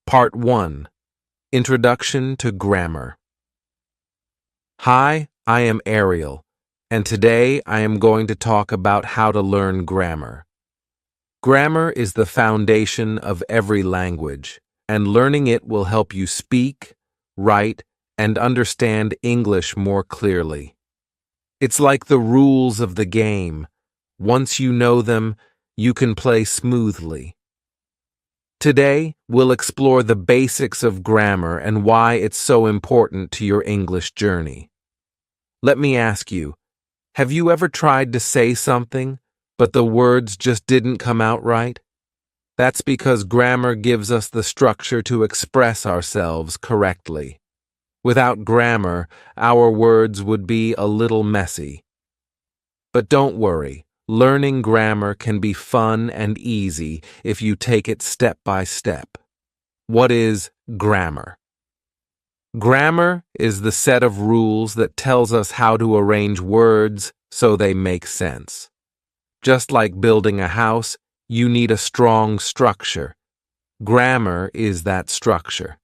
Part 1. Introduction to Grammar. Hi, I am Ariel, and today I am going to talk about how to learn grammar. Grammar is the foundation of every language, and learning it will help you speak, write, and understand English more clearly. It's like the rules of the game. Once you know them, you can play smoothly. Today, we'll explore the basics of grammar and why it's so important to your English journey. Let me ask you, have you ever tried to say something, but the words just didn't come out right? That's because grammar gives us the structure to express ourselves correctly. Without grammar, our words would be a little messy. But don't worry. Learning grammar can be fun and easy if you take it step by step. What is grammar? Grammar is the set of rules that tells us how to arrange words so they make sense. Just like building a house, you need a strong structure. Grammar is that structure.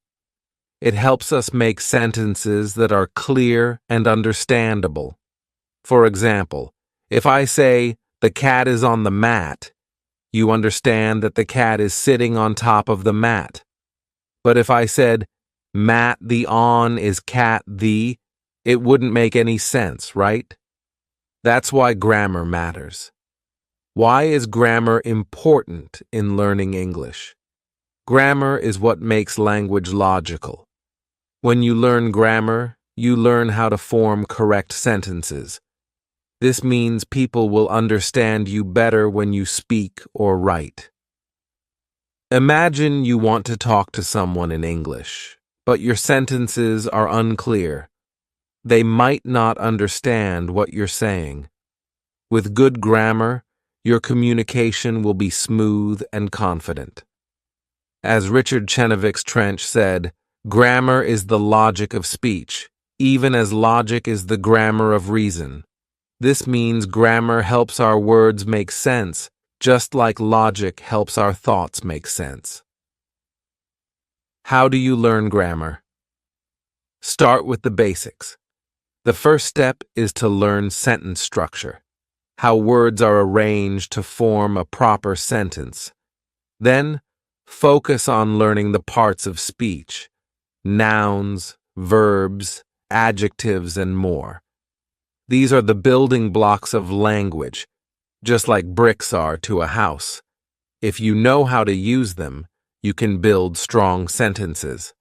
It helps us make sentences that are clear and understandable. For example, if I say, "The cat is on the mat," you understand that the cat is sitting on top of the mat. But if I said, "Mat the on is cat the," it wouldn't make any sense, right? That's why grammar matters. Why is grammar important in learning English? Grammar is what makes language logical. When you learn grammar, you learn how to form correct sentences. This means people will understand you better when you speak or write. Imagine you want to talk to someone in English, but your sentences are unclear. They might not understand what you're saying. With good grammar, your communication will be smooth and confident. As Richard Chenevix Trench said, "Grammar is the logic of speech, even as logic is the grammar of reason." This means grammar helps our words make sense, just like logic helps our thoughts make sense. How do you learn grammar? Start with the basics. The first step is to learn sentence structure, how words are arranged to form a proper sentence. Then, focus on learning the parts of speech, nouns, verbs, adjectives, and more. These are the building blocks of language, just like bricks are to a house. If you know how to use them, you can build strong sentences.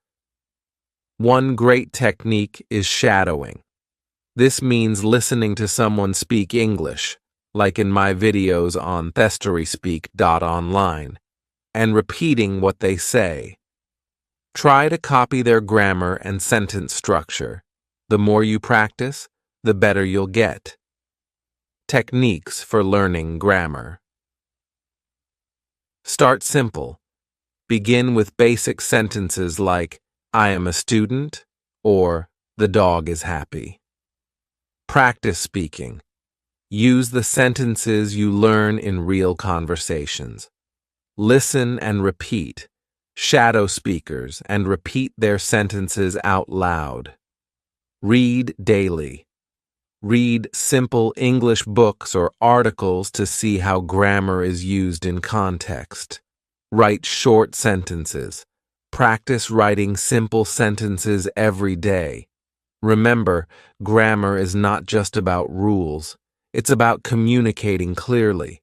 One great technique is shadowing. This means listening to someone speak English, like in my videos on thestoryspeak.online, and repeating what they say. Try to copy their grammar and sentence structure. The more you practice, the better you'll get. Techniques for learning grammar. Start simple. Begin with basic sentences like, "I am a student," or "The dog is happy." Practice speaking. Use the sentences you learn in real conversations. Listen and repeat. Shadow speakers and repeat their sentences out loud. Read daily. Read simple English books or articles to see how grammar is used in context. Write short sentences. Practice writing simple sentences every day. Remember, grammar is not just about rules. It's about communicating clearly.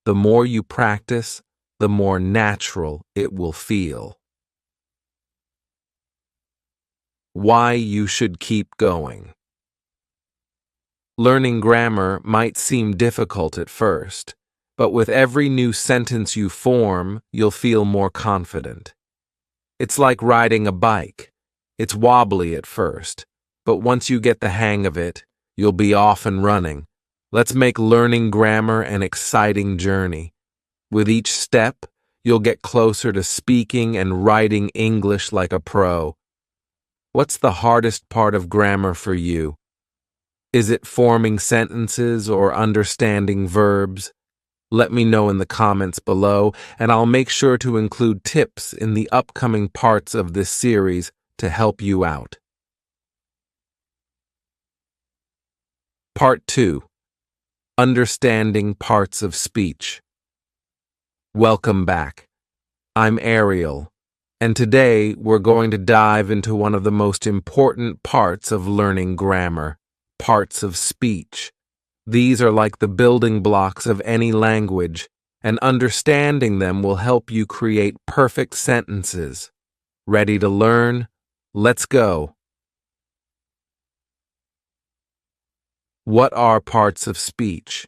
The more you practice, the more natural it will feel. Why you should keep going. Learning grammar might seem difficult at first, but with every new sentence you form, you'll feel more confident. It's like riding a bike. It's wobbly at first, but once you get the hang of it, you'll be off and running. Let's make learning grammar an exciting journey. With each step, you'll get closer to speaking and writing English like a pro. What's the hardest part of grammar for you? Is it forming sentences or understanding verbs? Let me know in the comments below, and I'll make sure to include tips in the upcoming parts of this series to help you out. Part 2. Understanding Parts of Speech. Welcome back. I'm Ariel, and today we're going to dive into one of the most important parts of learning grammar, parts of speech. These are like the building blocks of any language, and understanding them will help you create perfect sentences. Ready to learn? Let's go. What are parts of speech?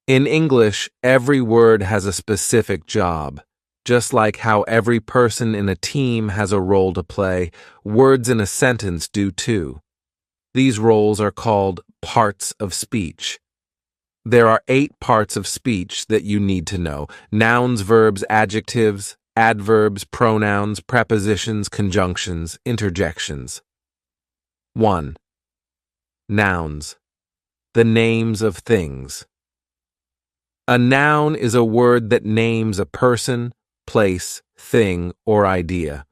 In English, every word has a specific job. Just like how every person in a team has a role to play, words in a sentence do too. These roles are called parts of speech. There are 8 parts of speech that you need to know: nouns, verbs, adjectives, adverbs, pronouns, prepositions, conjunctions, interjections. 1. Nouns. The names of things. A noun is a word that names a person, place, thing, or idea.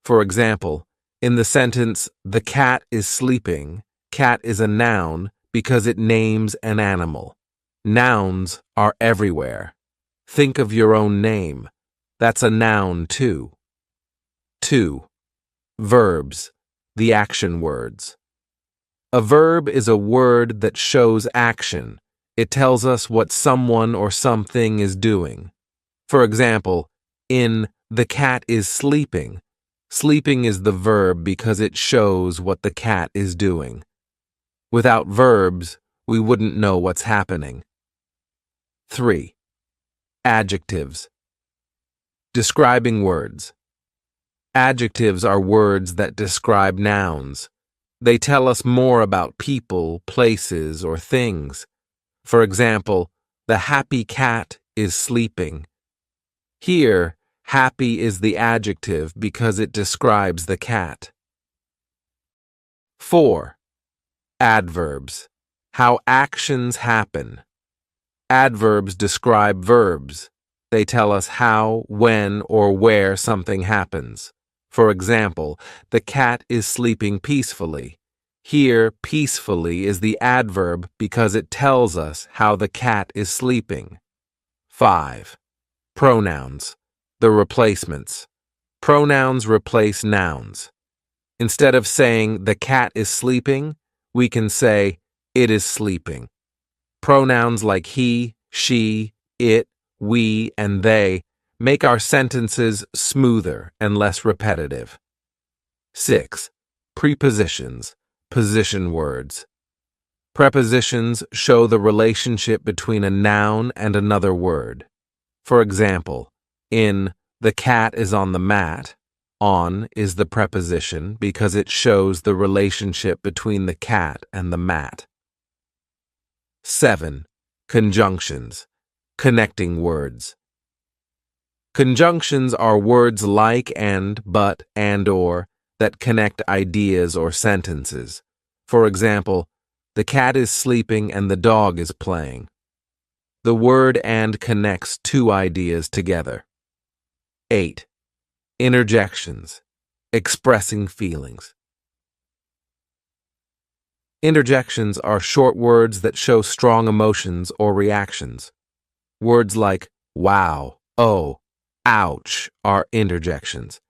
For example, in the sentence, "The cat is sleeping," cat is a noun because it names an animal. Nouns are everywhere. Think of your own name. That's a noun too. 2. Verbs, the action words. A verb is a word that shows action. It tells us what someone or something is doing. For example, in "The cat is sleeping," sleeping is the verb because it shows what the cat is doing. Without verbs, we wouldn't know what's happening. 3. Adjectives. Describing words. Adjectives are words that describe nouns. They tell us more about people, places, or things. For example, "The happy cat is sleeping." Here, happy is the adjective because it describes the cat. 4. Adverbs. How actions happen. Adverbs describe verbs. They tell us how, when, or where something happens. For example, "The cat is sleeping peacefully." Here, peacefully is the adverb because it tells us how the cat is sleeping. 5. Pronouns. The replacements. Pronouns replace nouns. Instead of saying "the cat is sleeping," we can say "it is sleeping." Pronouns like he, she, it, we, and they make our sentences smoother and less repetitive. 6. Prepositions. Position words. Prepositions show the relationship between a noun and another word. For example, in "The cat is on the mat," on is the preposition because it shows the relationship between the cat and the mat. 7. Conjunctions. Connecting words. Conjunctions are words like and, but, and, or that connect ideas or sentences. For example, "The cat is sleeping and the dog is playing." The word "and" connects 2 ideas together. 8. Interjections. Expressing feelings. Interjections are short words that show strong emotions or reactions. Words like "wow," "oh," "ouch" are interjections.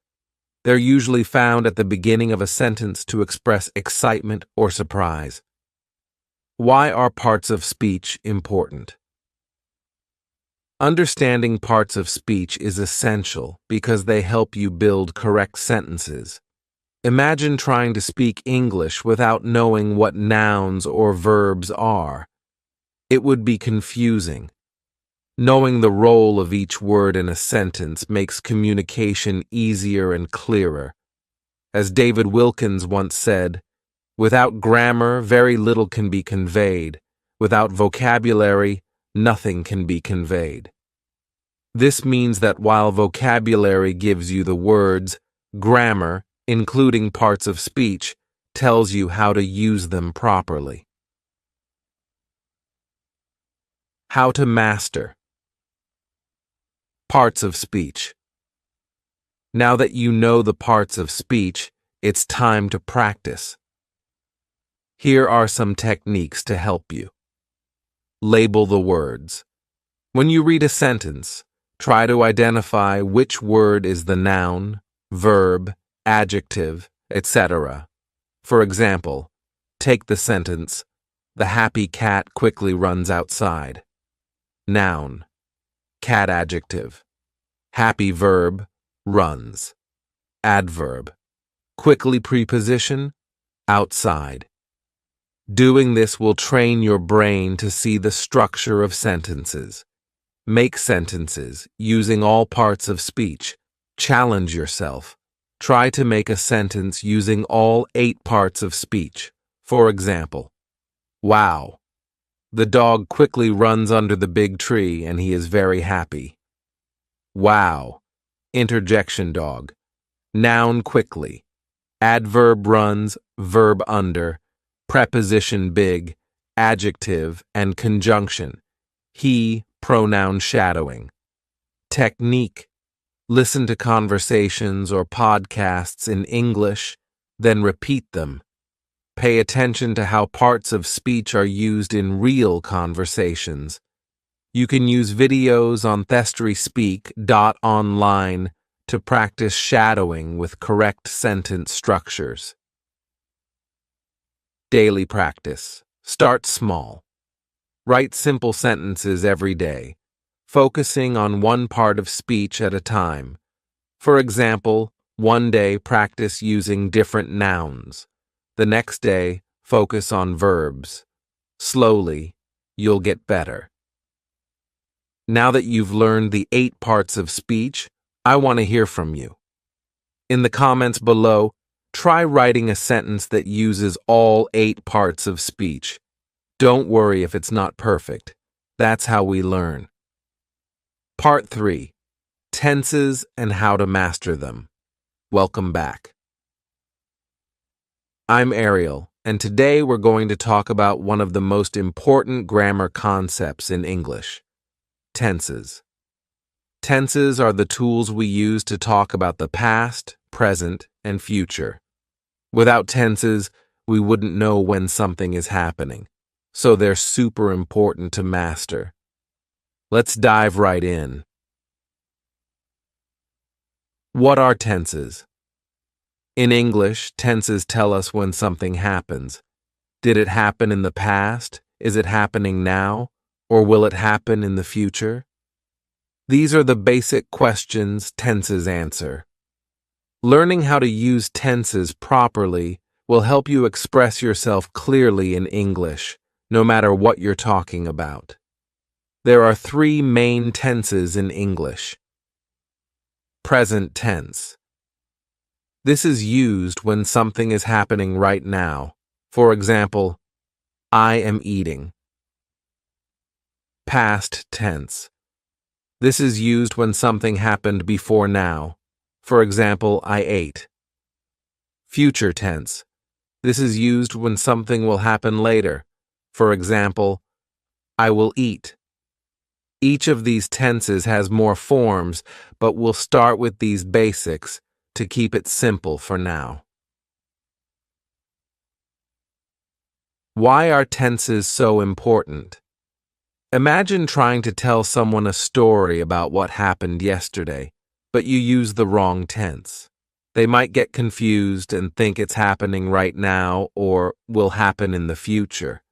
They're usually found at the beginning of a sentence to express excitement or surprise. Why are parts of speech important? Understanding parts of speech is essential because they help you build correct sentences. Imagine trying to speak English without knowing what nouns or verbs are. It would be confusing. Knowing the role of each word in a sentence makes communication easier and clearer. As David Wilkins once said, "Without grammar, very little can be conveyed. Without vocabulary, nothing can be conveyed." This means that while vocabulary gives you the words, grammar, including parts of speech, tells you how to use them properly. How to master. Parts of speech. Now that you know the parts of speech, it's time to practice. Here are some techniques to help you. Label the words. When you read a sentence, try to identify which word is the noun, verb, adjective, etc. For example, take the sentence, "The happy cat quickly runs outside." Noun, cat adjective. Happy verb, runs. Adverb, quickly preposition, outside. Doing this will train your brain to see the structure of sentences. Make sentences using all parts of speech. Challenge yourself. Try to make a sentence using all 8 parts of speech. For example, wow. The dog quickly runs under the big tree and he is very happy. Wow. Interjection dog. Noun quickly. Adverb runs, verb under. Preposition big, adjective, and conjunction. He, pronoun shadowing. Technique. Listen to conversations or podcasts in English, then repeat them. Pay attention to how parts of speech are used in real conversations. You can use videos on thestryspeak.online to practice shadowing with correct sentence structures. Daily practice. Start small. Write simple sentences every day, focusing on one part of speech at a time. For example, one day practice using different nouns. The next day, focus on verbs. Slowly, you'll get better. Now that you've learned the 8 parts of speech, I want to hear from you. In the comments below, try writing a sentence that uses all 8 parts of speech. Don't worry if it's not perfect. That's how we learn. Part 3. Tenses and how to master them. Welcome back. I'm Ariel, and today we're going to talk about one of the most important grammar concepts in English: tenses. Tenses are the tools we use to talk about the past, present, and future. Without tenses, we wouldn't know when something is happening, so they're super important to master. Let's dive right in. What are tenses? In English, tenses tell us when something happens. Did it happen in the past? Is it happening now? Or will it happen in the future? These are the basic questions tenses answer. Learning how to use tenses properly will help you express yourself clearly in English, no matter what you're talking about. There are 3 main tenses in English. Present tense. This is used when something is happening right now. For example, I am eating. Past tense. This is used when something happened before now. For example, I ate. Future tense. This is used when something will happen later. For example, I will eat. Each of these tenses has more forms, but we'll start with these basics to keep it simple for now. Why are tenses so important? Imagine trying to tell someone a story about what happened yesterday, but you use the wrong tense. They might get confused and think it's happening right now or will happen in the future.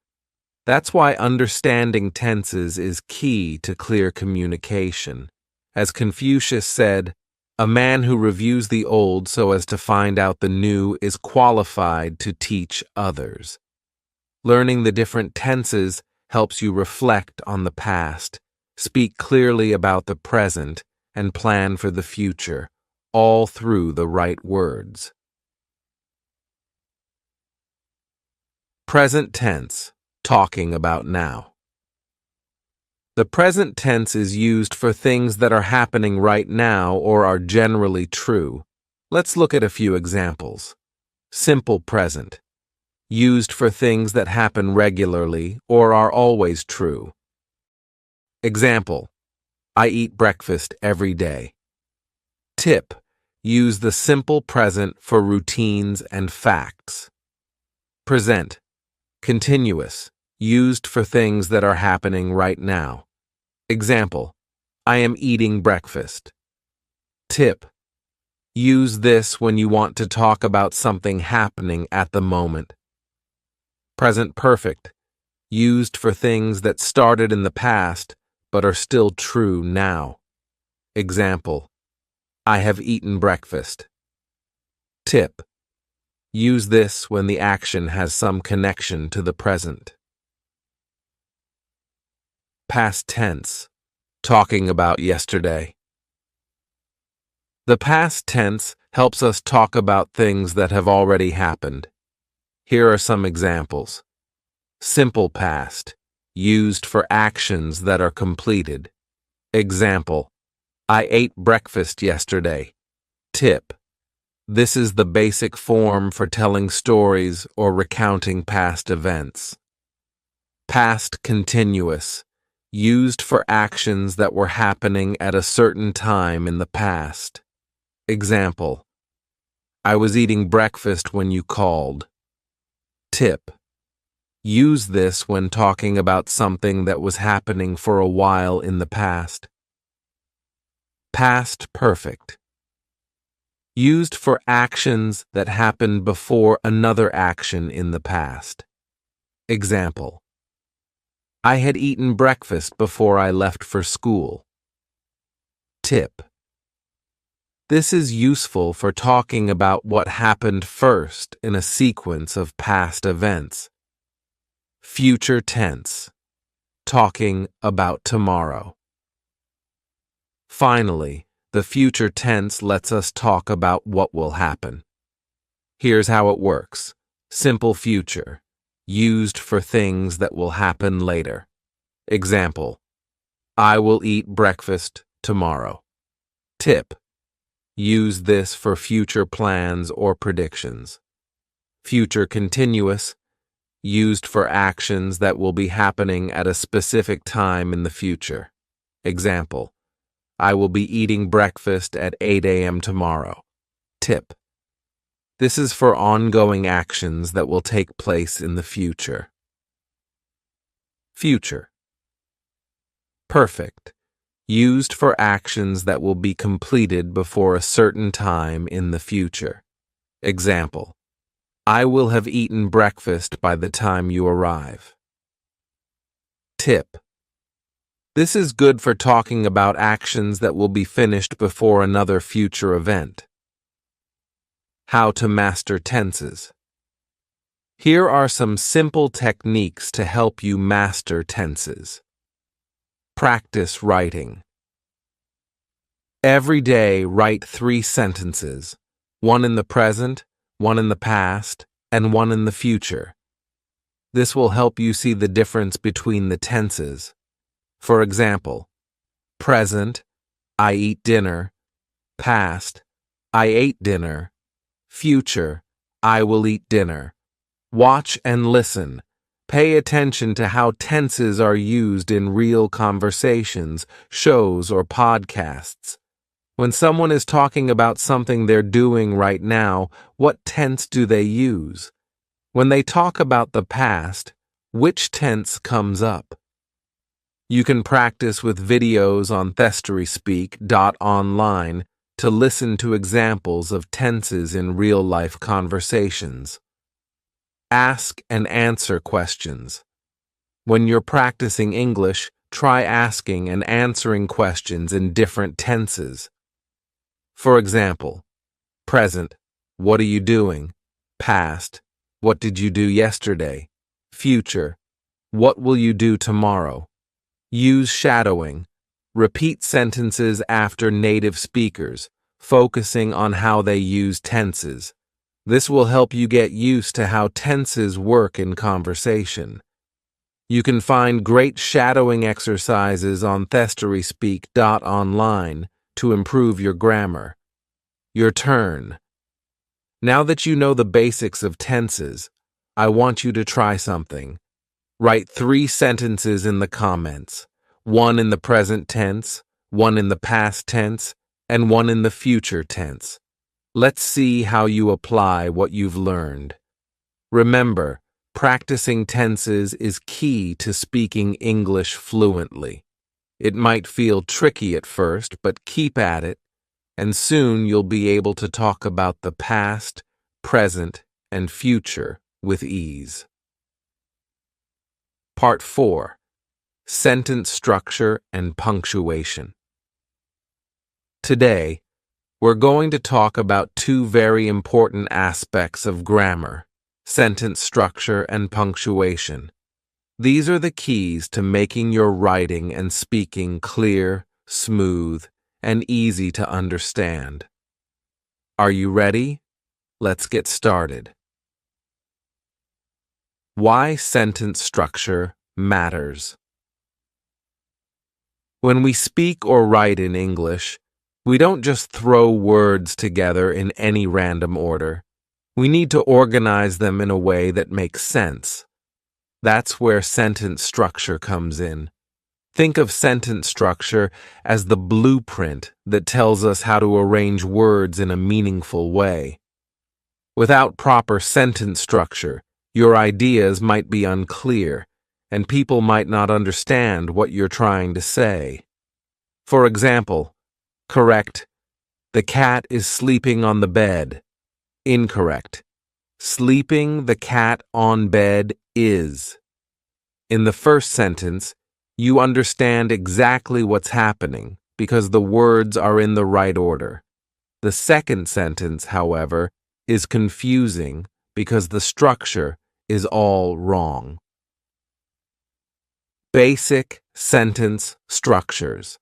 That's why understanding tenses is key to clear communication. As Confucius said, "A man who reviews the old so as to find out the new is qualified to teach others." Learning the different tenses helps you reflect on the past, speak clearly about the present, and plan for the future, all through the right words. Present tense, talking about now. The present tense is used for things that are happening right now or are generally true. Let's look at a few examples. Simple present, used for things that happen regularly or are always true. Example: I eat breakfast every day. Tip: use the simple present for routines and facts. Present: continuous, used for things that are happening right now. Example: I am eating breakfast. Tip: use this when you want to talk about something happening at the moment. Present perfect, used for things that started in the past but are still true now. Example: I have eaten breakfast. Tip: use this when the action has some connection to the present. Past tense, talking about yesterday. The past tense helps us talk about things that have already happened. Here are some examples. Simple past, used for actions that are completed. Example: I ate breakfast yesterday. Tip: this is the basic form for telling stories or recounting past events. Past continuous, used for actions that were happening at a certain time in the past. Example: I was eating breakfast when you called. Tip: use this when talking about something that was happening for a while in the past. Past perfect, used for actions that happened before another action in the past. Example: I had eaten breakfast before I left for school. Tip: this is useful for talking about what happened first in a sequence of past events. Future tense, talking about tomorrow. Finally, the future tense lets us talk about what will happen. Here's how it works. Simple future, used for things that will happen later. Example: I will eat breakfast tomorrow. Tip: use this for future plans or predictions. Future continuous, used for actions that will be happening at a specific time in the future. Example: I will be eating breakfast at 8 a.m. tomorrow. Tip: this is for ongoing actions that will take place in the future. Future. Perfect, used for actions that will be completed before a certain time in the future. Example: I will have eaten breakfast by the time you arrive. Tip: this is good for talking about actions that will be finished before another future event. How to master tenses. Here are some simple techniques to help you master tenses. Practice writing. Every day, write 3 sentences, one in the present, one in the past, and one in the future. This will help you see the difference between the tenses. For example, present: I eat dinner. Past: I ate dinner. Future: I will eat dinner. Watch and listen. Pay attention to how tenses are used in real conversations, shows, or podcasts. When someone is talking about something they're doing right now, what tense do they use? When they talk about the past, which tense comes up? You can practice with videos on effortlessly.online to listen to examples of tenses in real-life conversations. Ask and answer questions. When you're practicing English, try asking and answering questions in different tenses. For example, present: what are you doing? Past: what did you do yesterday? Future: what will you do tomorrow? Use shadowing. Repeat sentences after native speakers, focusing on how they use tenses. This will help you get used to how tenses work in conversation. You can find great shadowing exercises on effortlessly.online to improve your grammar. Your turn. Now that you know the basics of tenses, I want you to try something. Write 3 sentences in the comments. one in the present tense, one in the past tense, and one in the future tense. Let's see how you apply what you've learned. Remember, practicing tenses is key to speaking English fluently. It might feel tricky at first, but keep at it, and soon you'll be able to talk about the past, present, and future with ease. Part 4. Sentence structure and punctuation. Today, we're going to talk about two very important aspects of grammar: sentence structure and punctuation. These are the keys to making your writing and speaking clear, smooth, and easy to understand. Are you ready? Let's get started. Why sentence structure matters. When we speak or write in English, we don't just throw words together in any random order. We need to organize them in a way that makes sense. That's where sentence structure comes in. Think of sentence structure as the blueprint that tells us how to arrange words in a meaningful way. Without proper sentence structure, your ideas might be unclear, and people might not understand what you're trying to say. For example, correct: the cat is sleeping on the bed. Incorrect: sleeping the cat on bed is. In the first sentence, you understand exactly what's happening because the words are in the right order. The second sentence, however, is confusing because the structure is all wrong. Basic sentence structures.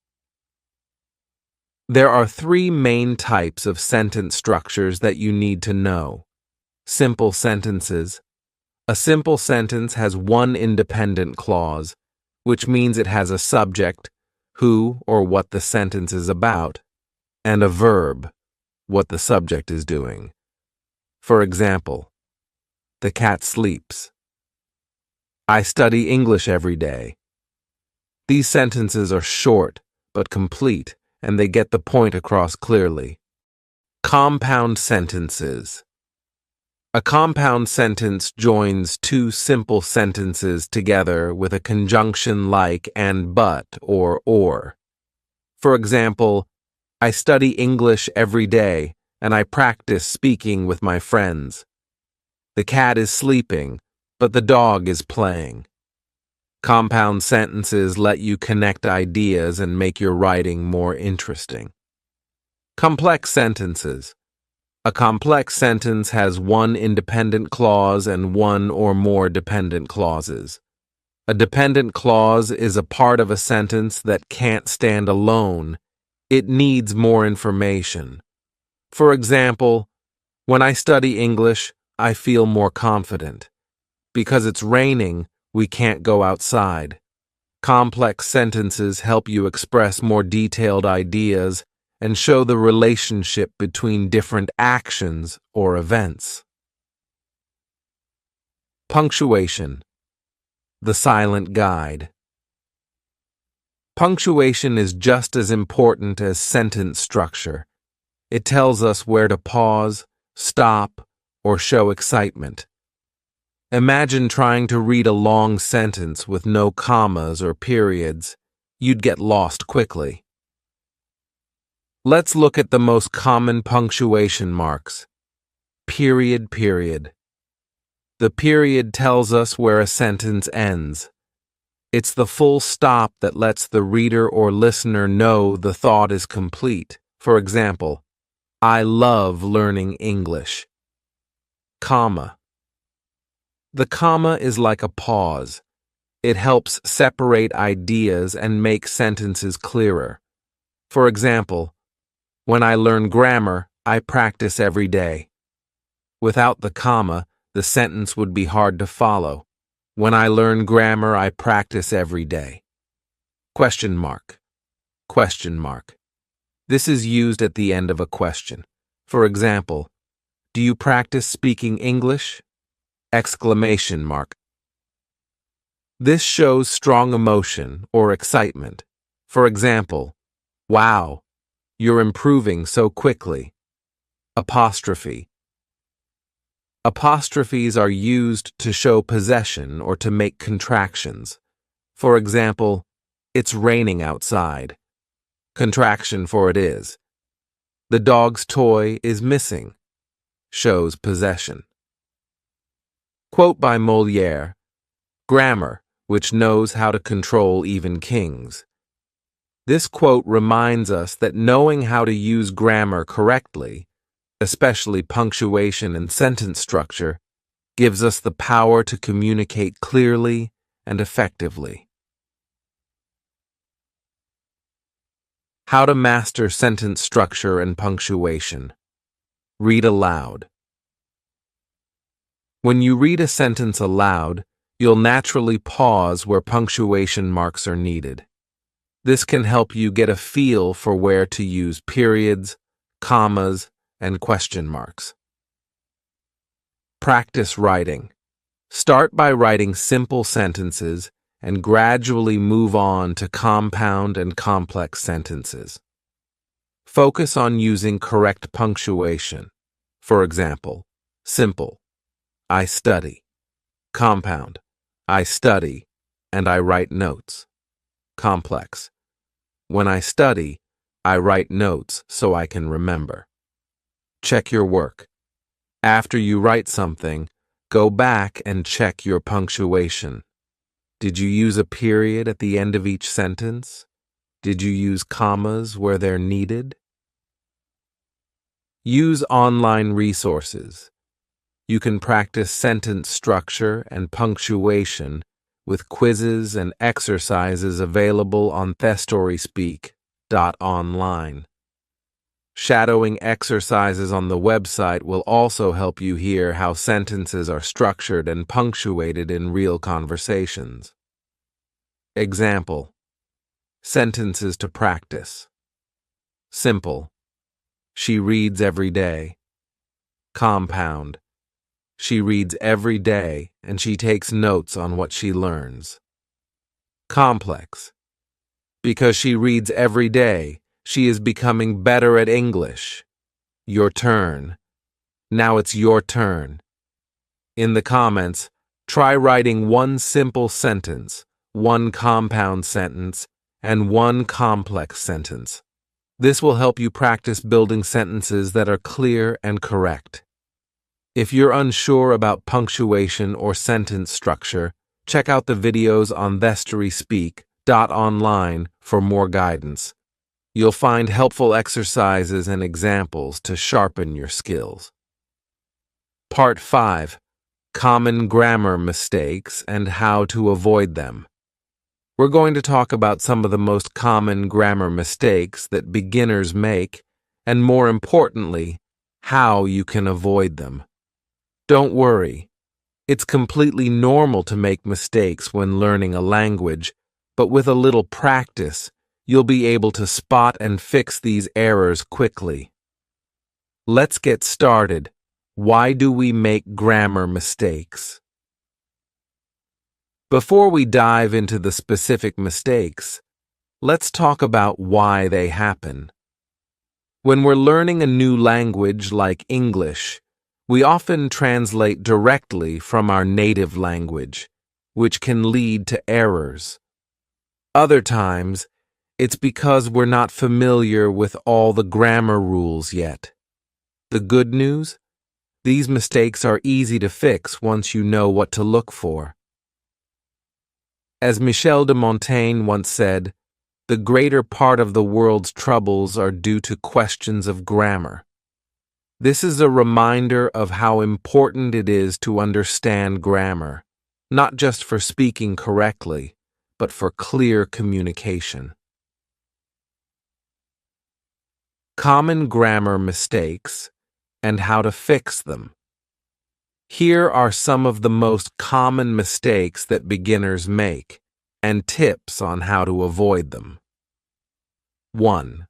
There are three main types of sentence structures that you need to know. Simple sentences. A simple sentence has one independent clause, which means it has a subject, who or what the sentence is about, and a verb, what the subject is doing. For example, the cat sleeps. I study English every day. These sentences are short but complete, and they get the point across clearly. Compound sentences. A compound sentence joins two simple sentences together with a conjunction like and but or. For example, I study English every day and I practice speaking with my friends. The cat is sleeping, but the dog is playing. Compound sentences let you connect ideas and make your writing more interesting. Complex sentences. A complex sentence has one independent clause and one or more dependent clauses. A dependent clause is a part of a sentence that can't stand alone. It needs more information. For example, when I study English, I feel more confident. Because it's raining, we can't go outside. Complex sentences help you express more detailed ideas and show the relationship between different actions or events. Punctuation. The silent guide. Punctuation is just as important as sentence structure. It tells us where to pause, stop, or show excitement. Imagine trying to read a long sentence with no commas or periods. You'd get lost quickly. Let's look at the most common punctuation marks. Period. The period tells us where a sentence ends. It's the full stop that lets the reader or listener know the thought is complete. For example, I love learning English. Comma. The comma is like a pause. It helps separate ideas and make sentences clearer. For example, when I learn grammar, I practice every day. Without the comma, the sentence would be hard to follow. When I learn grammar, I practice every day. Question mark. This is used at the end of a question. For example, do you practice speaking English? Exclamation mark. This shows strong emotion or excitement. For example, "Wow, you're improving so quickly." Apostrophe. Apostrophes are used to show possession or to make contractions. For example, "It's raining outside." Contraction for "it is." "The dog's toy is missing." Shows possession. Quote by Molière, "Grammar, which knows how to control even kings." This quote reminds us that knowing how to use grammar correctly, especially punctuation and sentence structure, gives us the power to communicate clearly and effectively. How to master sentence structure and punctuation. Read aloud. When you read a sentence aloud, you'll naturally pause where punctuation marks are needed. This can help you get a feel for where to use periods, commas, and question marks. Practice writing. Start by writing simple sentences and gradually move on to compound and complex sentences. Focus on using correct punctuation. For example, simple, "I study." Compound, "I study and I write notes." Complex, "When I study, I write notes so I can remember." Check your work. After you write something, go back and check your punctuation. Did you use a period at the end of each sentence? Did you use commas where they're needed? Use online resources. You can practice sentence structure and punctuation with quizzes and exercises available on thestoryspeak.online. Shadowing exercises on the website will also help you hear how sentences are structured and punctuated in real conversations. Example: sentences to practice. Simple, "She reads every day." Compound, "She reads every day and she takes notes on what she learns." Complex, "Because she reads every day, she is becoming better at English." Your turn. Now it's your turn. In the comments, try writing one simple sentence, one compound sentence, and one complex sentence. This will help you practice building sentences that are clear and correct. If you're unsure about punctuation or sentence structure, check out the videos on thestoryspeak.online for more guidance. You'll find helpful exercises and examples to sharpen your skills. Part 5. Common grammar mistakes and how to avoid them. We're going to talk about some of the most common grammar mistakes that beginners make, and more importantly, how you can avoid them. Don't worry. It's completely normal to make mistakes when learning a language, but with a little practice, you'll be able to spot and fix these errors quickly. Let's get started. Why do we make grammar mistakes? Before we dive into the specific mistakes, let's talk about why they happen. When we're learning a new language like English, we often translate directly from our native language, which can lead to errors. Other times, it's because we're not familiar with all the grammar rules yet. The good news? These mistakes are easy to fix once you know what to look for. As Michel de Montaigne once said, "The greater part of the world's troubles are due to questions of grammar." This is a reminder of how important it is to understand grammar, not just for speaking correctly, but for clear communication. Common grammar mistakes and how to fix them. Here are some of the most common mistakes that beginners make, and tips on how to avoid them. 1.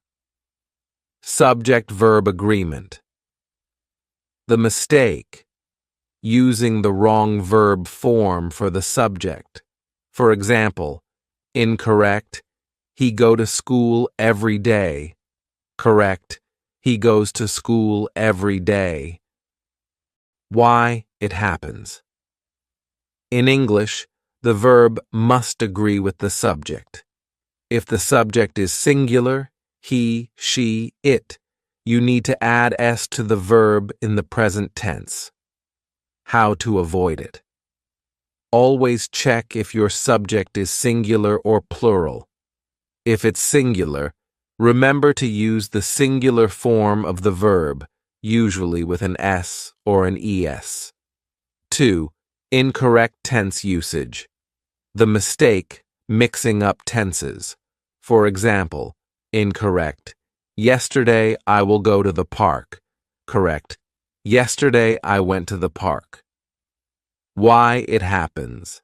Subject-verb agreement. The mistake: using the wrong verb form for the subject. For example, incorrect, he go to school every day. Correct, he goes to school every day. Why it happens. In English, the verb must agree with the subject. If the subject is singular, he, she, it, you need to add s to the verb in the present tense. How to avoid it. Always check if your subject is singular or plural. If it's singular, remember to use the singular form of the verb, usually with an s or an es. 2. Incorrect tense usage. The mistake, mixing up tenses. For example, incorrect. Yesterday I will go to the park. Correct. Yesterday I went to the park. Why it happens.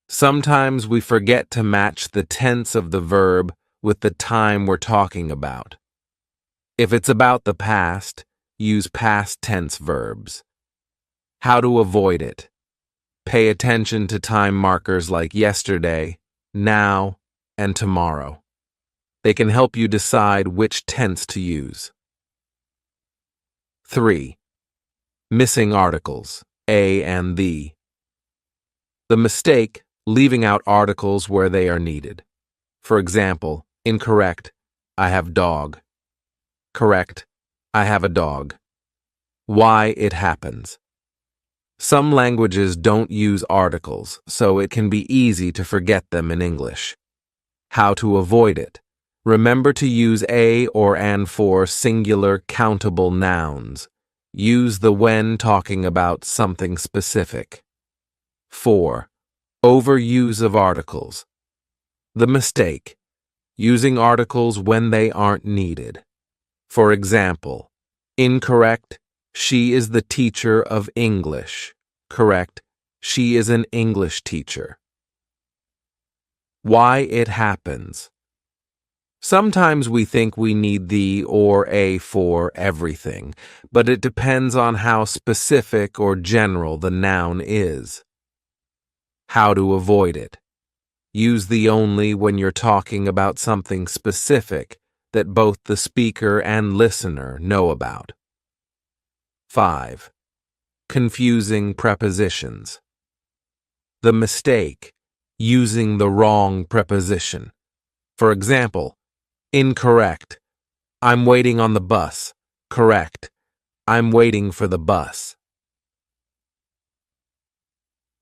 Sometimes we forget to match the tense of the verb with the time we're talking about. If it's about the past, use past tense verbs. How to avoid it. Pay attention to time markers like yesterday, now, and tomorrow. They can help you decide which tense to use. 3. Missing articles, a and the. The mistake, leaving out articles where they are needed. For example, incorrect, I have dog. Correct, I have a dog. Why it happens. Some languages don't use articles, so it can be easy to forget them in English. How to avoid it. Remember to use a or an for singular countable nouns. Use the when talking about something specific. 4. Overuse of articles. The mistake. Using articles when they aren't needed. For example, incorrect, she is the teacher of English. Correct, she is an English teacher. Why it happens. Sometimes we think we need the or a for everything, but it depends on how specific or general the noun is. How to avoid it. Use the only when you're talking about something specific that both the speaker and listener know about. 5. Confusing prepositions. The mistake, using the wrong preposition. For example, incorrect, I'm waiting on the bus. Correct, I'm waiting for the bus.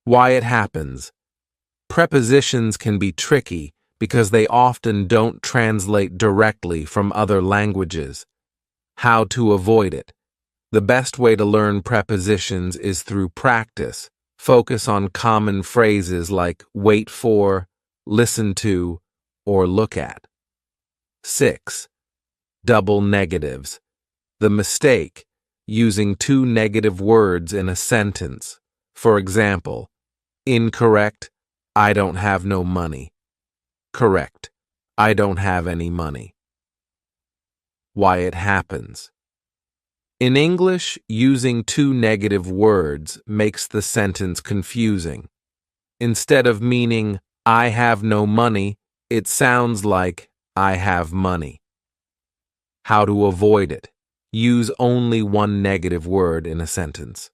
Why it happens. Prepositions can be tricky because they often don't translate directly from other languages. How to avoid it. The best way to learn prepositions is through practice. Focus on common phrases like wait for, listen to, or look at. 6. Double negatives. The mistake, using two negative words in a sentence. For example, incorrect, I don't have no money. Correct, I don't have any money. Why it happens. In English, using two negative words makes the sentence confusing. Instead of meaning, I have no money, it sounds like, I have money. How to avoid it. Use only one negative word in a sentence.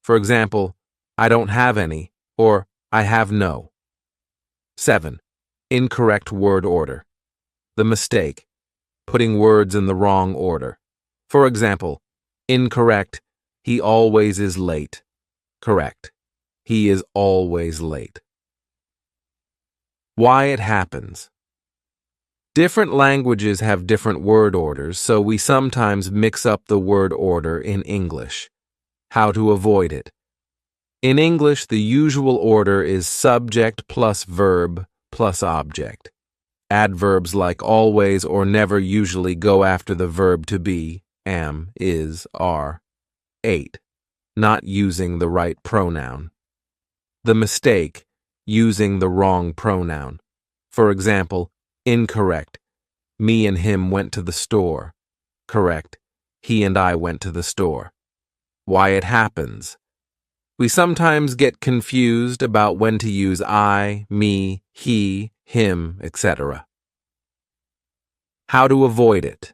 For example, I don't have any, or I have no. 7. Incorrect word order. The mistake. Putting words in the wrong order. For example, incorrect, he always is late. Correct, he is always late. Why it happens. Different languages have different word orders, so we sometimes mix up the word order in English. How to avoid it. In English, the usual order is subject plus verb plus object. Adverbs like always or never usually go after the verb to be, am, is, are. 8. Not using the right pronoun. The mistake, using the wrong pronoun. For example, incorrect, me and him went to the store. Correct, he and I went to the store. Why it happens. We sometimes get confused about when to use I, me, he, him, etc. How to avoid it.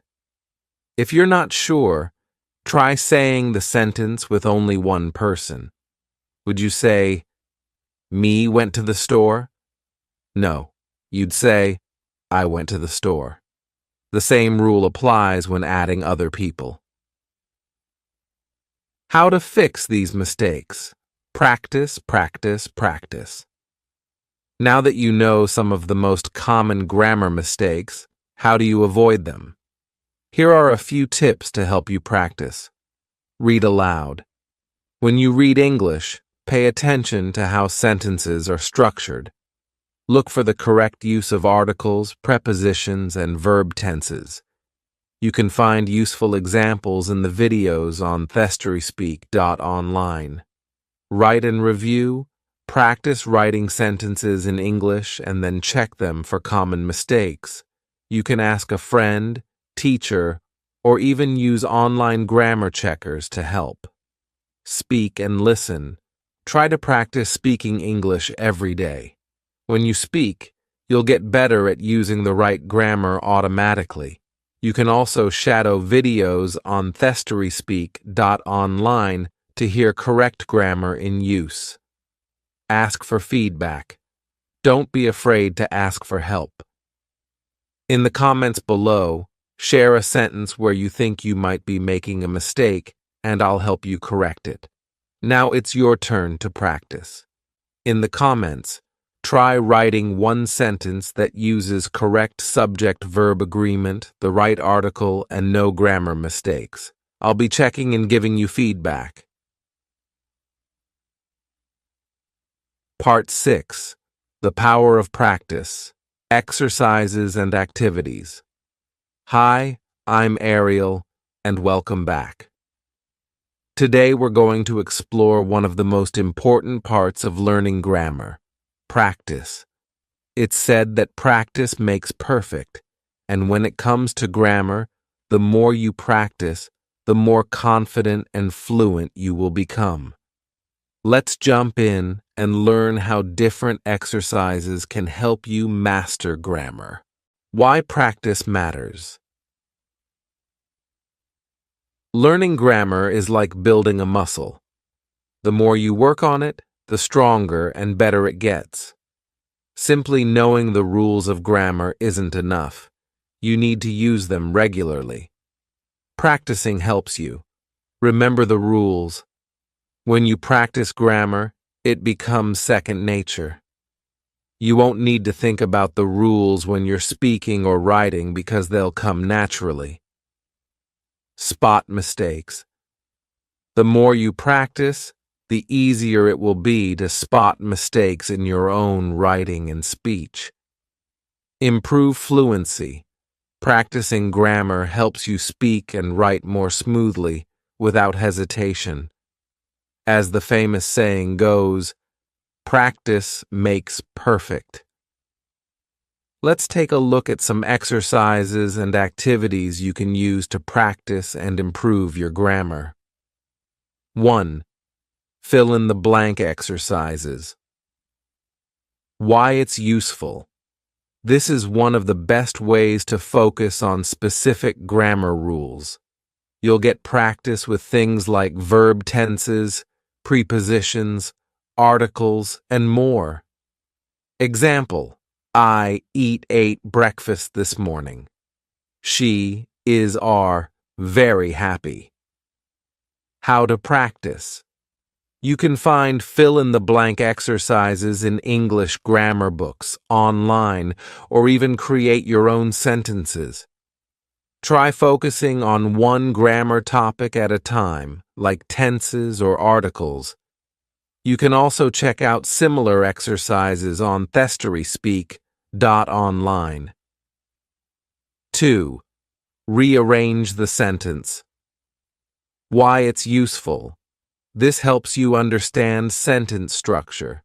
If you're not sure, try saying the sentence with only one person. Would you say, me went to the store? No, you'd say, I went to the store. The same rule applies when adding other people. How to fix these mistakes. Practice, practice, practice. Now that you know some of the most common grammar mistakes, how do you avoid them? Here are a few tips to help you practice. Read aloud. When you read English, pay attention to how sentences are structured. Look for the correct use of articles, prepositions, and verb tenses. You can find useful examples in the videos on thestoryspeak.online. Write and review. Practice writing sentences in English and then check them for common mistakes. You can ask a friend, teacher, or even use online grammar checkers to help. Speak and listen. Try to practice speaking English every day. When you speak, you'll get better at using the right grammar automatically. You can also shadow videos on thestoryspeak.online to hear correct grammar in use. Ask for feedback. Don't be afraid to ask for help. In the comments below, share a sentence where you think you might be making a mistake, and I'll help you correct it. Now it's your turn to practice. In the comments, try writing one sentence that uses correct subject-verb agreement, the right article, and no grammar mistakes. I'll be checking and giving you feedback. Part 6. The Power of Practice. Exercises and Activities. Hi, I'm Ariel, and welcome back. Today we're going to explore one of the most important parts of learning grammar, practice. It's said that practice makes perfect, and when it comes to grammar, the more you practice, the more confident and fluent you will become. Let's jump in and learn how different exercises can help you master grammar. Why practice matters. Learning grammar is like building a muscle. The more you work on it, the stronger and better it gets. Simply knowing the rules of grammar isn't enough. You need to use them regularly. Practicing helps you. Remember the rules. When you practice grammar, it becomes second nature. You won't need to think about the rules when you're speaking or writing because they'll come naturally. Spot mistakes. The more you practice, the easier it will be to spot mistakes in your own writing and speech. Improve fluency. Practicing grammar helps you speak and write more smoothly, without hesitation. As the famous saying goes, practice makes perfect. Let's take a look at some exercises and activities you can use to practice and improve your grammar. 1. Fill in the blank exercises. Why it's useful. This is one of the best ways to focus on specific grammar rules. You'll get practice with things like verb tenses, prepositions, articles, and more. Example. I ate breakfast this morning. She are very happy. How to practice. You can find fill-in-the-blank exercises in English grammar books, online, or even create your own sentences. Try focusing on one grammar topic at a time, like tenses or articles. You can also check out similar exercises on thestoryspeak.online. 2. Rearrange the sentence. Why it's useful. This helps you understand sentence structure.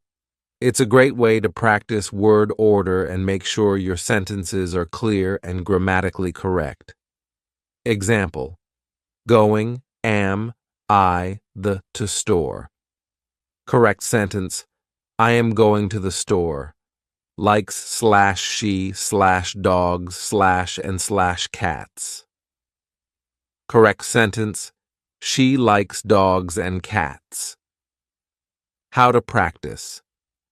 It's a great way to practice word order and make sure your sentences are clear and grammatically correct. Example. Going, am, I, to store. Correct sentence: I am going to the store. Likes/she/dogs/and/cats. Correct sentence: she likes dogs and cats. How to practice.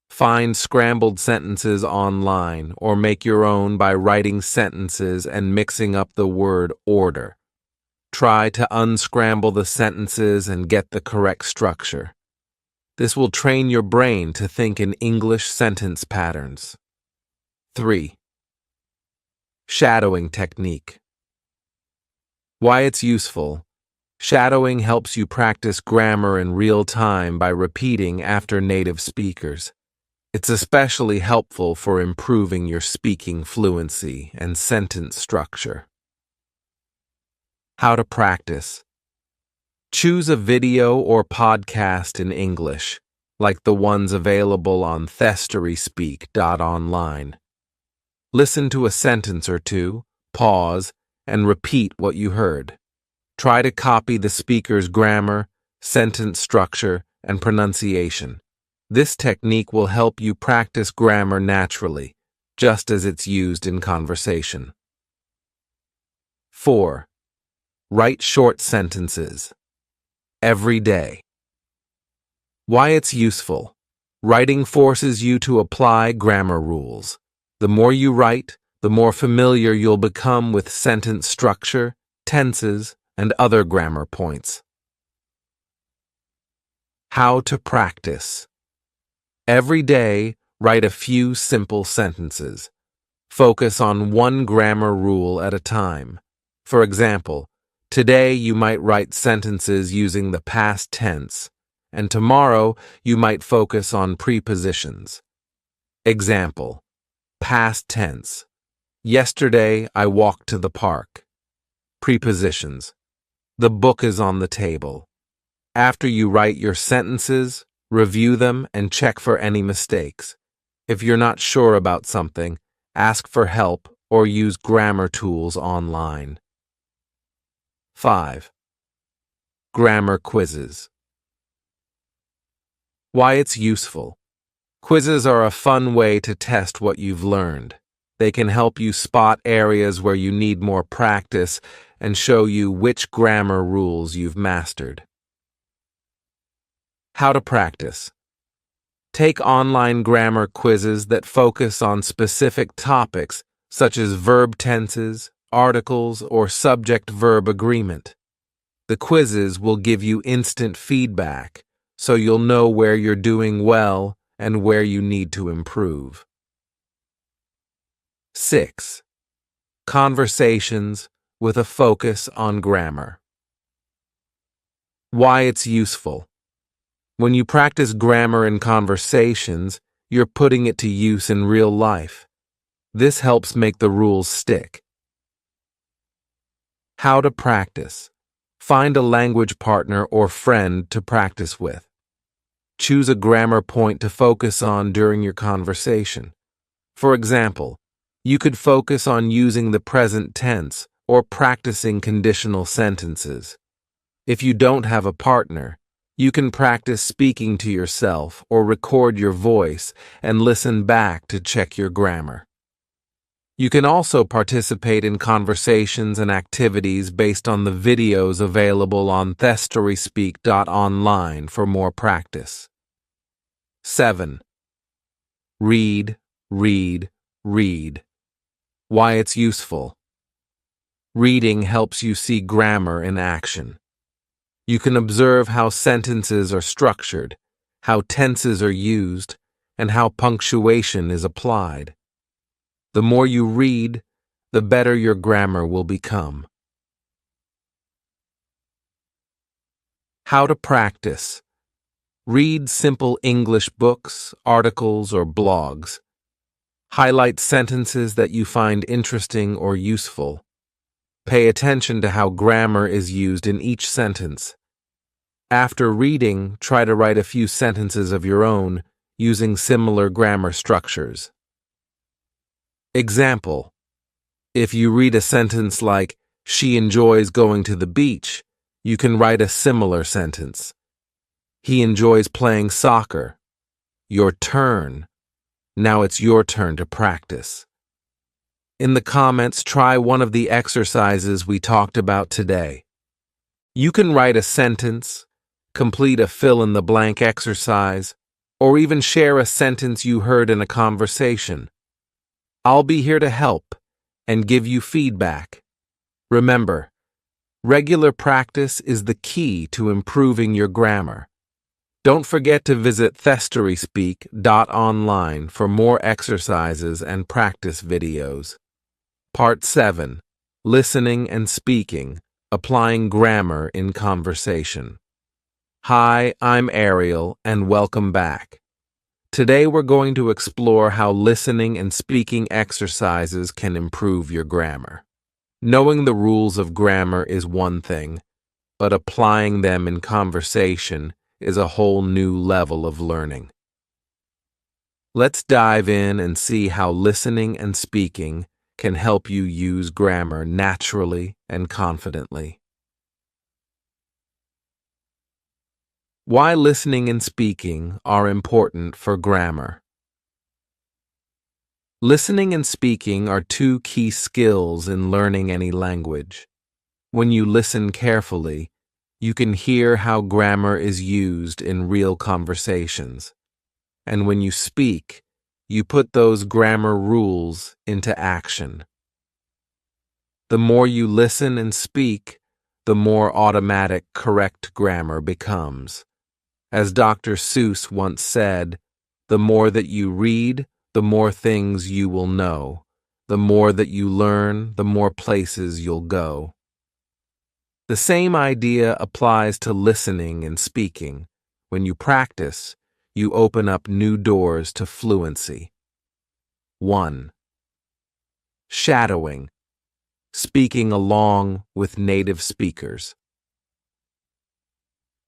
Find scrambled sentences online or make your own by writing sentences and mixing up the word order. Try to unscramble the sentences and get the correct structure. This will train your brain to think in English sentence patterns. 3. Shadowing technique. Why it's useful. Shadowing helps you practice grammar in real time by repeating after native speakers. It's especially helpful for improving your speaking fluency and sentence structure. How to practice. Choose a video or podcast in English, like the ones available on thestoryspeak.online. Listen to a sentence or two, pause, and repeat what you heard. Try to copy the speaker's grammar, sentence structure, and pronunciation. This technique will help you practice grammar naturally, just as it's used in conversation. 4. Write short sentences. Every day. Why it's useful. Writing forces you to apply grammar rules. The more you write, the more familiar you'll become with sentence structure, tenses, and other grammar points. How to practice. Every day, write a few simple sentences. Focus on one grammar rule at a time. For example, today you might write sentences using the past tense, and tomorrow you might focus on prepositions. Example: past tense. Yesterday I walked to the park. Prepositions: the book is on the table. After you write your sentences, review them and check for any mistakes. If you're not sure about something, ask for help or use grammar tools online. 5. Grammar quizzes. Why it's useful. Quizzes are a fun way to test what you've learned. They can help you spot areas where you need more practice and show you which grammar rules you've mastered. How to practice. Take online grammar quizzes that focus on specific topics such as verb tenses, articles, or subject-verb agreement. The quizzes will give you instant feedback, so you'll know where you're doing well and where you need to improve. 6. Conversations with a focus on grammar. Why it's useful. When you practice grammar in conversations, you're putting it to use in real life. This helps make the rules stick. How to practice. Find a language partner or friend to practice with. Choose a grammar point to focus on during your conversation. For example, you could focus on using the present tense or practicing conditional sentences. If you don't have a partner, you can practice speaking to yourself or record your voice and listen back to check your grammar. You can also participate in conversations and activities based on the videos available on thestoryspeak.online for more practice. 7. Read, read, read. Why it's useful. Reading helps you see grammar in action. You can observe how sentences are structured, how tenses are used, and how punctuation is applied. The more you read, the better your grammar will become. How to practice. Read simple English books, articles, or blogs. Highlight sentences that you find interesting or useful. Pay attention to how grammar is used in each sentence. After reading, try to write a few sentences of your own using similar grammar structures. Example: if you read a sentence like, "She enjoys going to the beach," you can write a similar sentence. He enjoys playing soccer. Your turn. Now it's your turn to practice. In the comments, try one of the exercises we talked about today. You can write a sentence, complete a fill-in-the-blank exercise, or even share a sentence you heard in a conversation. I'll be here to help and give you feedback. Remember, regular practice is the key to improving your grammar. Don't forget to visit thestoryspeak.online for more exercises and practice videos. Part 7. Listening and Speaking, Applying Grammar in Conversation. Hi, I'm Ariel, and welcome back. Today we're going to explore how listening and speaking exercises can improve your grammar. Knowing the rules of grammar is one thing, but applying them in conversation is a whole new level of learning. Let's dive in and see how listening and speaking can help you use grammar naturally and confidently. Why listening and speaking are important for grammar. Listening and speaking are two key skills in learning any language. When you listen carefully, you can hear how grammar is used in real conversations. And when you speak, you put those grammar rules into action. The more you listen and speak, the more automatic correct grammar becomes. As Dr. Seuss once said, the more that you read, the more things you will know. The more that you learn, the more places you'll go. The same idea applies to listening and speaking. When you practice, you open up new doors to fluency. 1. Shadowing. Speaking along with native speakers.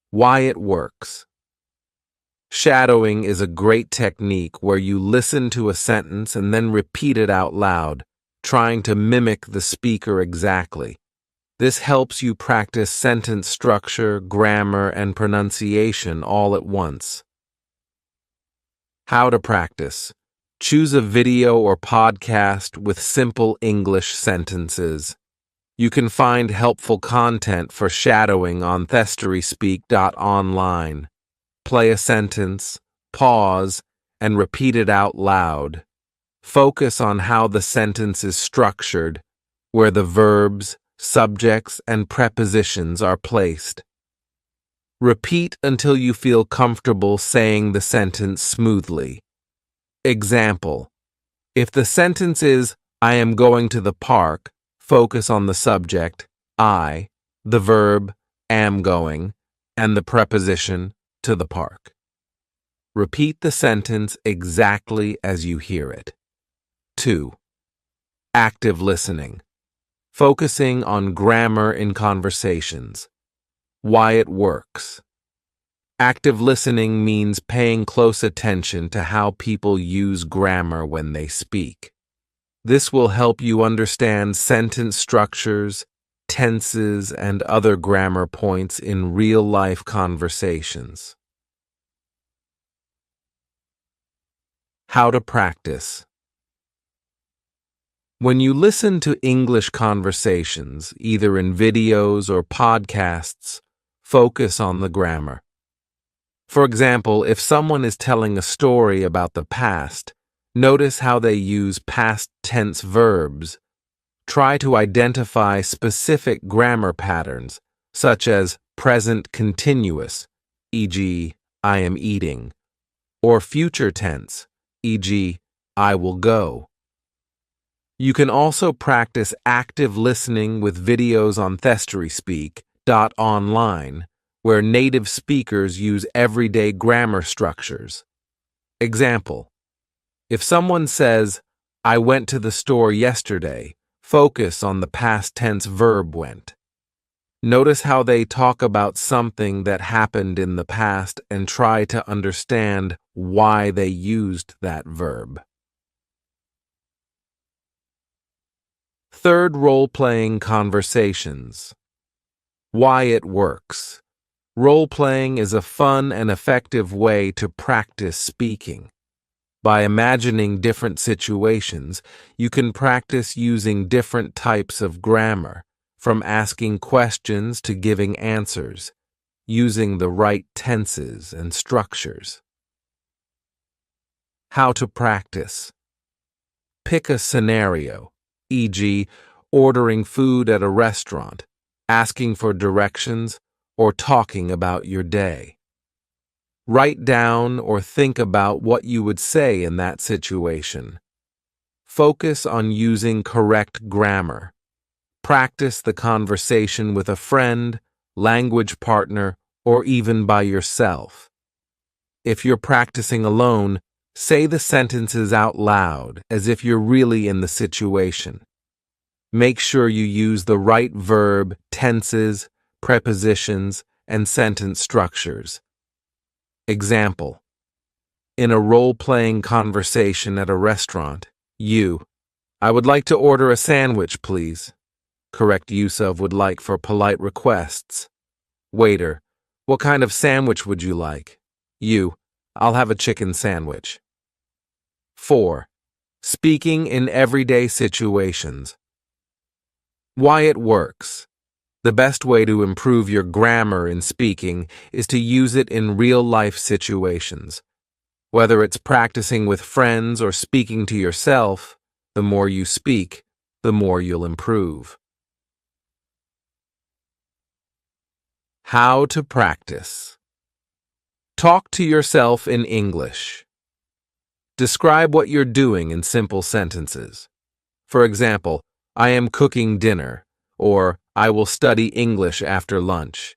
Why it works. Shadowing is a great technique where you listen to a sentence and then repeat it out loud, trying to mimic the speaker exactly. This helps you practice sentence structure, grammar, and pronunciation all at once. How to practice. Choose a video or podcast with simple English sentences. You can find helpful content for shadowing on thestoryspeak.online. Play a sentence, pause, and repeat it out loud. Focus on how the sentence is structured, where the verbs, subjects, and prepositions are placed. Repeat until you feel comfortable saying the sentence smoothly. Example: if the sentence is, I am going to the park, focus on the subject, I, the verb, am going, and the preposition, to the park. Repeat the sentence exactly as you hear it. 2. Active listening. Focusing on grammar in conversations. Why it works. Active listening means paying close attention to how people use grammar when they speak. This will help you understand sentence structures, tenses, and other grammar points in real-life conversations. How to practice. When you listen to English conversations, either in videos or podcasts, focus on the grammar. For example, if someone is telling a story about the past, notice how they use past tense verbs. Try to identify specific grammar patterns, such as present continuous, e.g., I am eating, or future tense, e.g., I will go. You can also practice active listening with videos on thestoryspeak.online, where native speakers use everyday grammar structures. Example: if someone says, I went to the store yesterday, focus on the past tense verb went. Notice how they talk about something that happened in the past and try to understand why they used that verb. Third, role-playing conversations. Why it works. Role-playing is a fun and effective way to practice speaking. By imagining different situations, you can practice using different types of grammar, from asking questions to giving answers, using the right tenses and structures. How to practice. Pick a scenario, e.g., ordering food at a restaurant, asking for directions, or talking about your day. Write down or think about what you would say in that situation. Focus on using correct grammar. Practice the conversation with a friend, language partner, or even by yourself. If you're practicing alone, say the sentences out loud as if you're really in the situation. Make sure you use the right verb, tenses, prepositions, and sentence structures. Example: in a role-playing conversation at a restaurant, I would like to order a sandwich, please. Correct use of would like for polite requests. Waiter, what kind of sandwich would you like? I'll have a chicken sandwich. 4. Speaking in everyday situations. Why it works. The best way to improve your grammar in speaking is to use it in real-life situations. Whether it's practicing with friends or speaking to yourself, the more you speak, the more you'll improve. How to practice. Talk to yourself in English. Describe what you're doing in simple sentences. For example, I am cooking dinner, or I will study English after lunch.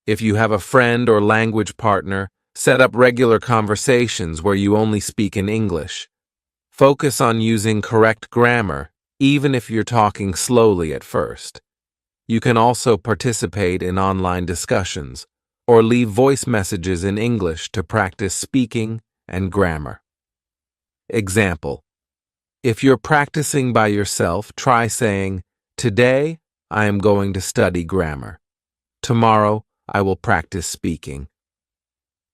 If you have a friend or language partner, set up regular conversations where you only speak in English. Focus on using correct grammar, even if you're talking slowly at first. You can also participate in online discussions or leave voice messages in English to practice speaking and grammar. Example: if you're practicing by yourself, try saying, "Today, I am going to study grammar. Tomorrow, I will practice speaking."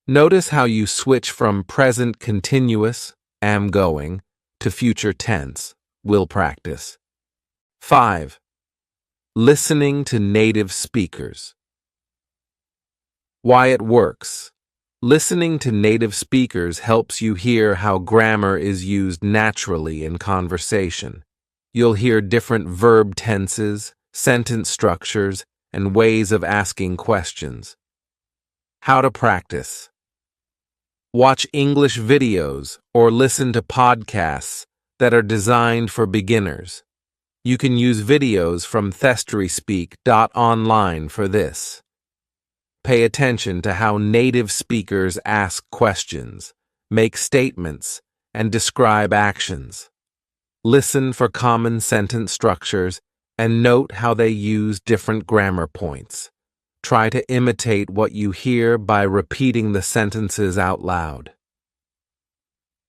Notice how you switch from present continuous, am going, to future tense, will practice. 5. Listening to native speakers. Why it works. Listening to native speakers helps you hear how grammar is used naturally in conversation. You'll hear different verb tenses, sentence structures, and ways of asking questions. How to practice. Watch English videos or listen to podcasts that are designed for beginners. You can use videos from thestoryspeak.online for this. Pay attention to how native speakers ask questions, make statements, and describe actions. Listen for common sentence structures and note how they use different grammar points. Try to imitate what you hear by repeating the sentences out loud.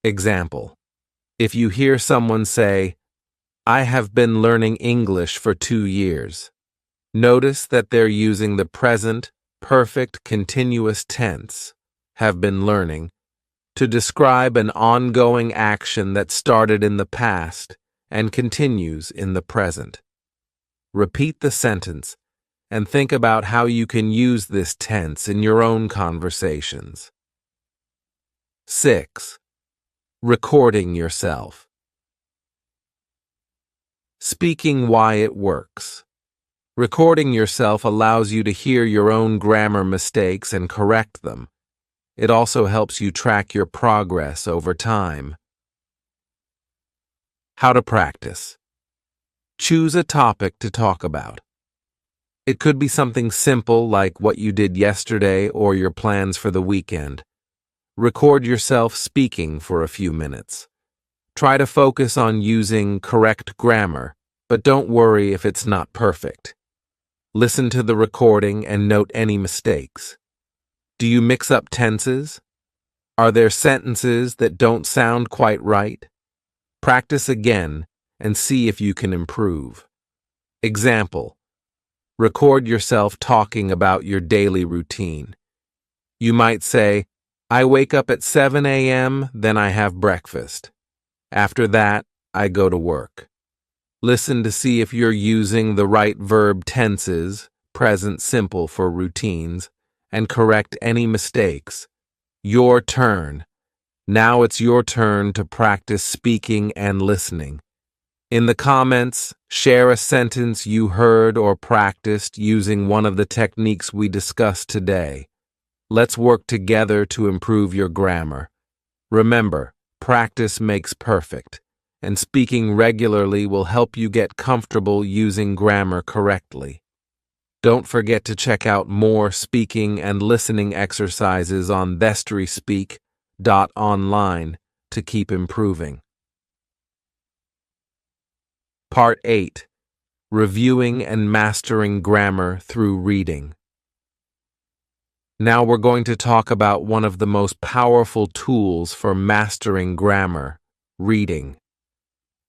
Example: if you hear someone say, "I have been learning English for 2 years," notice that they're using the present, perfect continuous tense, have been learning, to describe an ongoing action that started in the past and continues in the present. Repeat the sentence and think about how you can use this tense in your own conversations. 6. Recording yourself. Speaking why it works. Recording yourself allows you to hear your own grammar mistakes and correct them. It also helps you track your progress over time. How to practice. Choose a topic to talk about. It could be something simple like what you did yesterday or your plans for the weekend. Record yourself speaking for a few minutes. Try to focus on using correct grammar, but don't worry if it's not perfect. Listen to the recording and note any mistakes. Do you mix up tenses? Are there sentences that don't sound quite right? Practice again and see if you can improve. Example: Record yourself talking about your daily routine. You might say, I wake up at 7 a.m., then I have breakfast. After that, I go to work. Listen to see if you're using the right verb tenses, present simple for routines, and correct any mistakes. Your turn. Now it's your turn to practice speaking and listening. In the comments, share a sentence you heard or practiced using one of the techniques we discussed today. Let's work together to improve your grammar. Remember, practice makes perfect, and speaking regularly will help you get comfortable using grammar correctly. Don't forget to check out more speaking and listening exercises on thestryspeak.online to keep improving. Part 8. Reviewing and Mastering Grammar Through Reading. Now we're going to talk about one of the most powerful tools for mastering grammar, reading.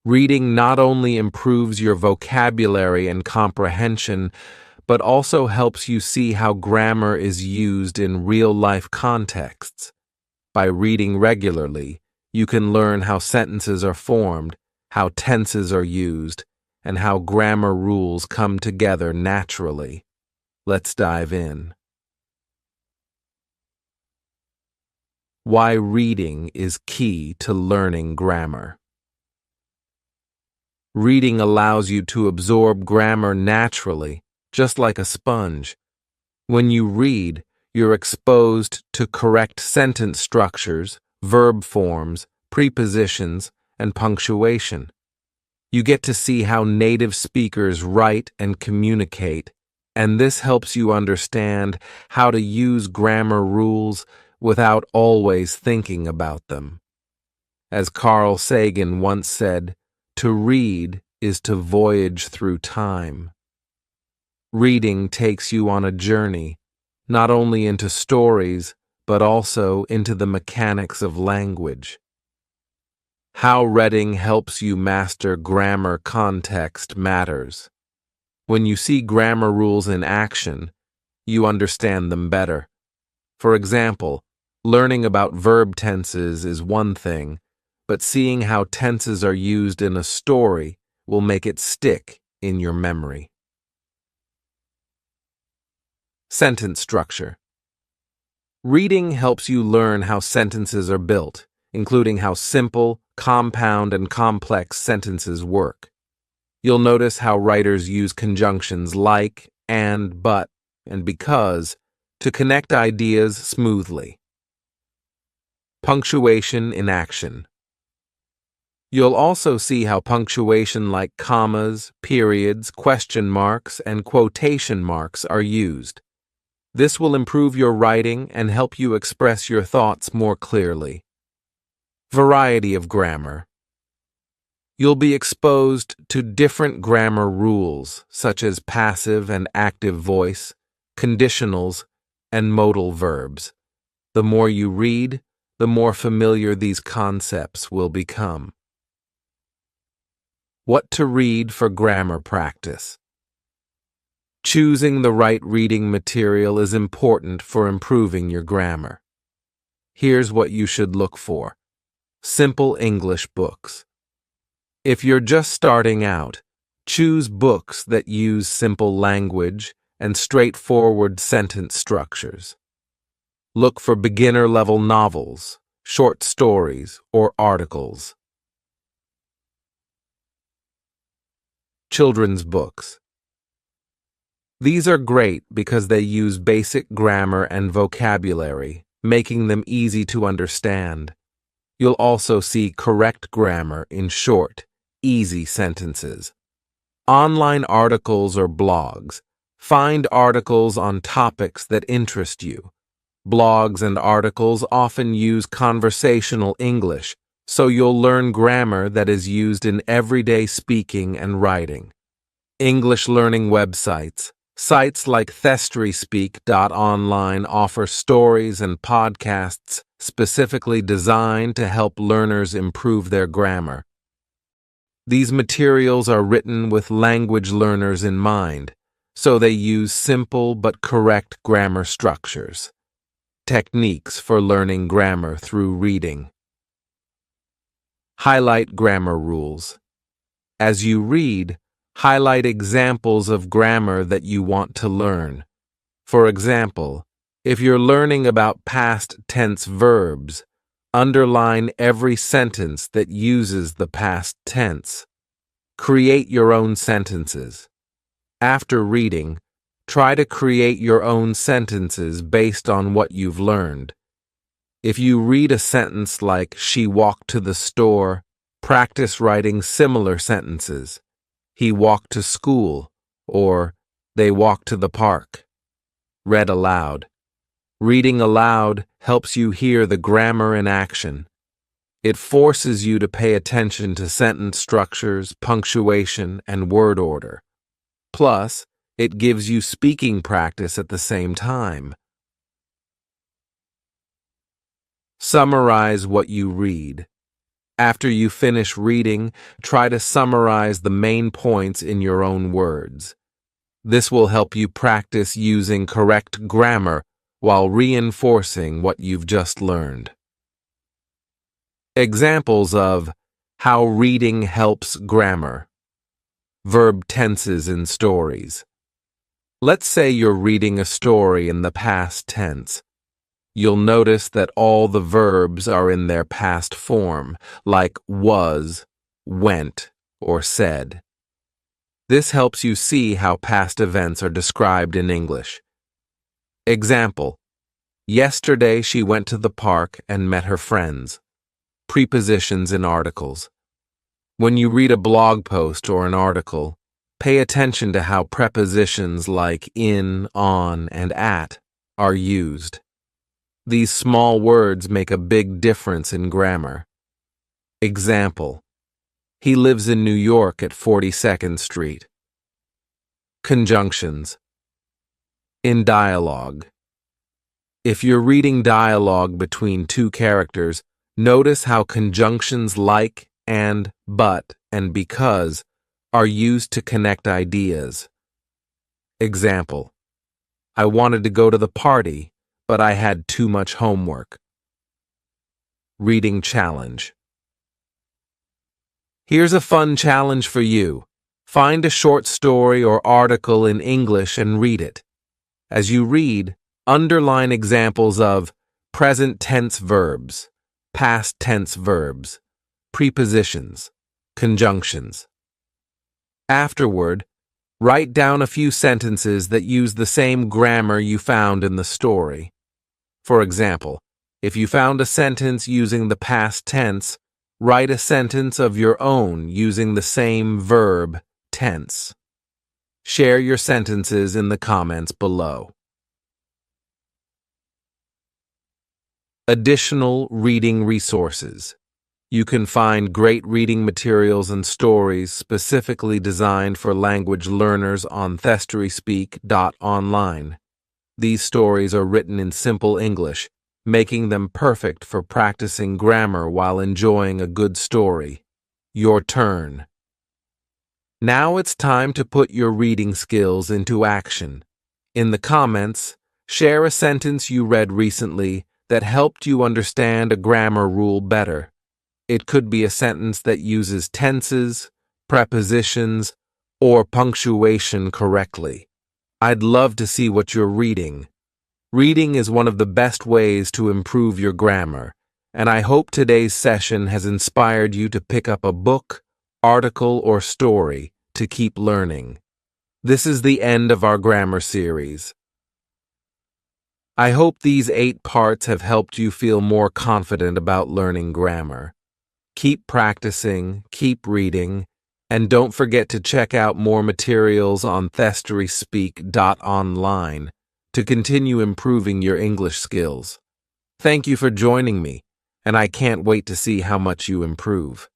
Reading not only improves your vocabulary and comprehension, but also helps you see how grammar is used in real-life contexts. By reading regularly, you can learn how sentences are formed, how tenses are used, and how grammar rules come together naturally. Let's dive in. Why reading is key to learning grammar. Reading allows you to absorb grammar naturally, just like a sponge. When you read, you're exposed to correct sentence structures, verb forms, prepositions, and punctuation. You get to see how native speakers write and communicate, and this helps you understand how to use grammar rules without always thinking about them. As Carl Sagan once said, to read is to voyage through time. Reading takes you on a journey, not only into stories, but also into the mechanics of language. How reading helps you master grammar context matters. When you see grammar rules in action, you understand them better. For example, learning about verb tenses is one thing, but seeing how tenses are used in a story will make it stick in your memory. Sentence structure. Reading helps you learn how sentences are built, including how simple, compound, and complex sentences work. You'll notice how writers use conjunctions like, and, but, and because to connect ideas smoothly. Punctuation in action. You'll also see how punctuation like commas, periods, question marks, and quotation marks are used. This will improve your writing and help you express your thoughts more clearly. Variety of grammar. You'll be exposed to different grammar rules, such as passive and active voice, conditionals, and modal verbs. The more you read, the more familiar these concepts will become. What to read for grammar practice. Choosing the right reading material is important for improving your grammar. Here's what you should look for. Simple English books. If you're just starting out, choose books that use simple language and straightforward sentence structures. Look for beginner-level novels, short stories, or articles. Children's books. These are great because they use basic grammar and vocabulary, making them easy to understand. You'll also see correct grammar in short, easy sentences. Online articles or blogs. Find articles on topics that interest you. Blogs and articles often use conversational English, so you'll learn grammar that is used in everyday speaking and writing. English learning websites. Sites like thestryspeak.online offer stories and podcasts specifically designed to help learners improve their grammar. These materials are written with language learners in mind, so they use simple but correct grammar structures. Techniques for learning grammar through reading. Highlight grammar rules. As you read, highlight examples of grammar that you want to learn. For example, if you're learning about past tense verbs, underline every sentence that uses the past tense. Create your own sentences. After reading, try to create your own sentences based on what you've learned. If you read a sentence like, "She walked to the store," practice writing similar sentences. "He walked to school," or "They walked to the park." Read aloud. Reading aloud helps you hear the grammar in action. It forces you to pay attention to sentence structures, punctuation, and word order. Plus, it gives you speaking practice at the same time. Summarize what you read. After you finish reading, try to summarize the main points in your own words. This will help you practice using correct grammar while reinforcing what you've just learned. Examples of how reading helps grammar. Verb tenses in stories. Let's say you're reading a story in the past tense. You'll notice that all the verbs are in their past form, like was, went, or said. This helps you see how past events are described in English. Example: yesterday she went to the park and met her friends. Prepositions in articles. When you read a blog post or an article, pay attention to how prepositions like in, on, and at are used. These small words make a big difference in grammar. Example: he lives in New York at 42nd Street. Conjunctions. In dialogue. If you're reading dialogue between two characters, notice how conjunctions like, and, but, and because are used to connect ideas. Example: I wanted to go to the party, but I had too much homework. Reading challenge. Here's a fun challenge for you. Find a short story or article in English and read it. As you read, underline examples of present tense verbs, past tense verbs, prepositions, conjunctions. Afterward, write down a few sentences that use the same grammar you found in the story. For example, if you found a sentence using the past tense, write a sentence of your own using the same verb tense. Share your sentences in the comments below. Additional reading resources. You can find great reading materials and stories specifically designed for language learners on thestoryspeak.online. These stories are written in simple English, making them perfect for practicing grammar while enjoying a good story. Your turn. Now it's time to put your reading skills into action. In the comments, share a sentence you read recently that helped you understand a grammar rule better. It could be a sentence that uses tenses, prepositions, or punctuation correctly. I'd love to see what you're reading. Reading is one of the best ways to improve your grammar, and I hope today's session has inspired you to pick up a book, article, or story to keep learning. This is the end of our grammar series. I hope these 8 parts have helped you feel more confident about learning grammar. Keep practicing, keep reading, and don't forget to check out more materials on thestoryspeak.online to continue improving your English skills. Thank you for joining me, and I can't wait to see how much you improve.